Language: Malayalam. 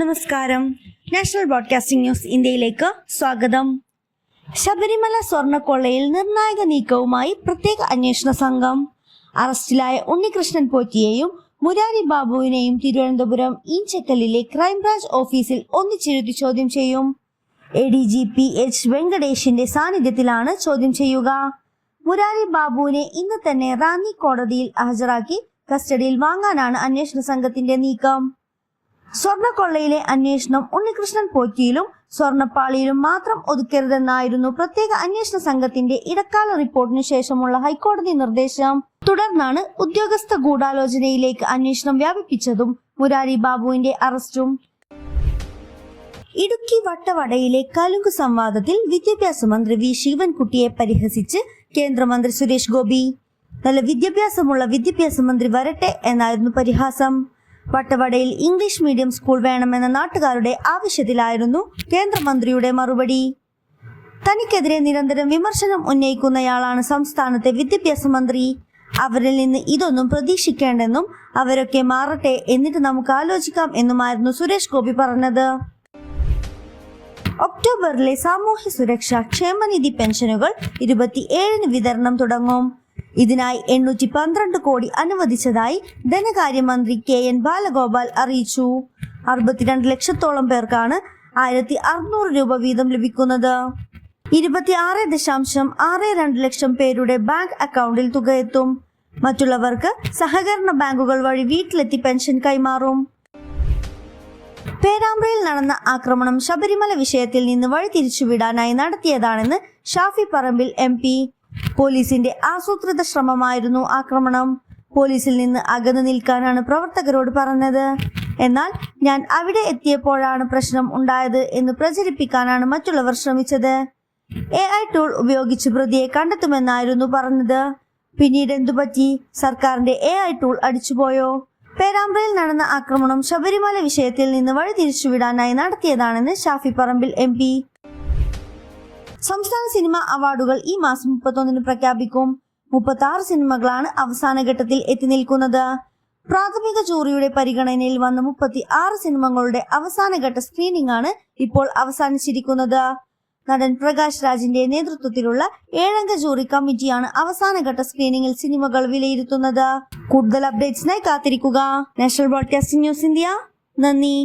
നമസ്കാരം. നാഷണൽ ബ്രോഡ്കാസ്റ്റിംഗ് ന്യൂസ് ഇന്ത്യയിലേക്ക് സ്വാഗതം. ശബരിമല സ്വർണ്ണക്കൊള്ളയിൽ നിർണായക നീക്കവുമായി പ്രത്യേക അന്വേഷണ സംഘം. അറസ്റ്റിലായ ഉണ്ണികൃഷ്ണൻ പോറ്റിയെയും മുരാരി ബാബുവിനെയും തിരുവനന്തപുരം ഈഞ്ചക്കലിലെ ക്രൈംബ്രാഞ്ച് ഓഫീസിൽ ഒന്നിച്ചിരുത്തി ചോദ്യം ചെയ്യും. ADGP H വെങ്കടേഷിന്റെ സാന്നിധ്യത്തിലാണ് ചോദ്യം ചെയ്യുക. മുരാരി ബാബുവിനെ ഇന്ന് തന്നെ റാന്നി കോടതിയിൽ ഹാജരാക്കി കസ്റ്റഡിയിൽ വാങ്ങാനാണ് അന്വേഷണ സംഘത്തിന്റെ നീക്കം. സ്വർണ്ണക്കൊള്ളയിലെ അന്വേഷണം ഉണ്ണികൃഷ്ണൻ പോറ്റിയിലും സ്വർണ്ണപ്പാളിയിലും മാത്രം ഒതുക്കരുതെന്നായിരുന്നു പ്രത്യേക അന്വേഷണ സംഘത്തിന്റെ ഇടക്കാല റിപ്പോർട്ടിനു ശേഷമുള്ള ഹൈക്കോടതി നിർദ്ദേശം. തുടർന്നാണ് ഉദ്യോഗസ്ഥ ഗൂഢാലോചനയിലേക്ക് അന്വേഷണം വ്യാപിപ്പിച്ചതും മുരാരി ബാബുവിന്റെ അറസ്റ്റും. ഇടുക്കി വട്ടവടയിലെ കലുങ്ക് സംവാദത്തിൽ വിദ്യാഭ്യാസ മന്ത്രി V ശിവൻകുട്ടിയെ പരിഹസിച്ച് കേന്ദ്രമന്ത്രി സുരേഷ് ഗോപി. നല്ല വിദ്യാഭ്യാസമുള്ള വിദ്യാഭ്യാസ മന്ത്രി വരട്ടെ എന്നായിരുന്നു പരിഹാസം. വട്ടവടയിൽ ഇംഗ്ലീഷ് മീഡിയം സ്കൂൾ വേണമെന്ന നാട്ടുകാരുടെ ആവശ്യത്തിലായിരുന്നു കേന്ദ്രമന്ത്രിയുടെ മറുപടി. തനിക്കെതിരെ നിരന്തരം വിമർശനം ഉന്നയിക്കുന്നയാളാണ് സംസ്ഥാനത്തെ വിദ്യാഭ്യാസ മന്ത്രി. അവരിൽ നിന്ന് ഇതൊന്നും പ്രതീക്ഷിക്കേണ്ടെന്നും അവരൊക്കെ മാറട്ടെ, എന്നിട്ട് നമുക്ക് ആലോചിക്കാം എന്നുമായിരുന്നു സുരേഷ് ഗോപി പറഞ്ഞത്. ഒക്ടോബറിലെ സാമൂഹ്യ സുരക്ഷാ ക്ഷേമനിധി പെൻഷനുകൾ 27-ന് വിതരണം തുടങ്ങും. ഇതിനായി 812 കോടി അനുവദിച്ചതായി ധനകാര്യമന്ത്രി KN ബാലഗോപാൽ അറിയിച്ചു. 62 ലക്ഷത്തോളം പേർക്കാണ് 1600 രൂപ വീതം ലഭിക്കുന്നത്. 26.62 ലക്ഷം പേരുടെ ബാങ്ക് അക്കൗണ്ടിൽ തുക എത്തും. മറ്റുള്ളവർക്ക് സഹകരണ ബാങ്കുകൾ വഴി വീട്ടിലെത്തി പെൻഷൻ കൈമാറും. പേരാമ്പ്രയിൽ നടന്ന ആക്രമണം ശബരിമല വിഷയത്തിൽ നിന്ന് വഴിതിരിച്ചുവിടാനായി നടത്തിയതാണെന്ന് ഷാഫി പറമ്പിൽ MP. പോലീസിന്റെ ആസൂത്രിത ശ്രമമായിരുന്നു ആക്രമണം. പോലീസിൽ നിന്ന് അകന്നു നിൽക്കാനാണ് പ്രവർത്തകരോട് പറഞ്ഞത്. എന്നാൽ ഞാൻ അവിടെ എത്തിയപ്പോഴാണ് പ്രശ്നം ഉണ്ടായത് എന്ന് പ്രചരിപ്പിക്കാനാണ് മറ്റുള്ളവർ ശ്രമിച്ചത്. AI ടൂൾ ഉപയോഗിച്ച് പ്രതിയെ കണ്ടെത്തുമെന്നായിരുന്നു പറഞ്ഞത്. പിന്നീട് എന്തുപറ്റി? സർക്കാരിന്റെ AI ടൂൾ അടിച്ചുപോയോ? പേരാമ്പ്രയിൽ നടന്ന ആക്രമണം ശബരിമല വിഷയത്തിൽ നിന്ന് വഴിതിരിച്ചുവിടാനായി നടത്തിയതാണെന്ന് ഷാഫി പറമ്പിൽ MP. സംസ്ഥാന സിനിമ അവാർഡുകൾ ഈ മാസം 31-ന് പ്രഖ്യാപിക്കും. 36 സിനിമകളാണ് അവസാന ഘട്ടത്തിൽ എത്തി നിൽക്കുന്നത്. പ്രാഥമിക ജൂറിയുടെ പരിഗണനയിൽ വന്ന 36 സിനിമകളുടെ അവസാനഘട്ട സ്ക്രീനിംഗ് ആണ് ഇപ്പോൾ അവസാനിച്ചിരിക്കുന്നത്. നടൻ പ്രകാശ് രാജിന്റെ നേതൃത്വത്തിലുള്ള 7-അംഗ ജൂറി കമ്മിറ്റിയാണ് അവസാനഘട്ട സ്ക്രീനിംഗിൽ സിനിമകൾ വിലയിരുത്തുന്നത്. കൂടുതൽ അപ്ഡേറ്റ്സിനായി കാത്തിരിക്കുക. National broadcasting news India. നന്ദി.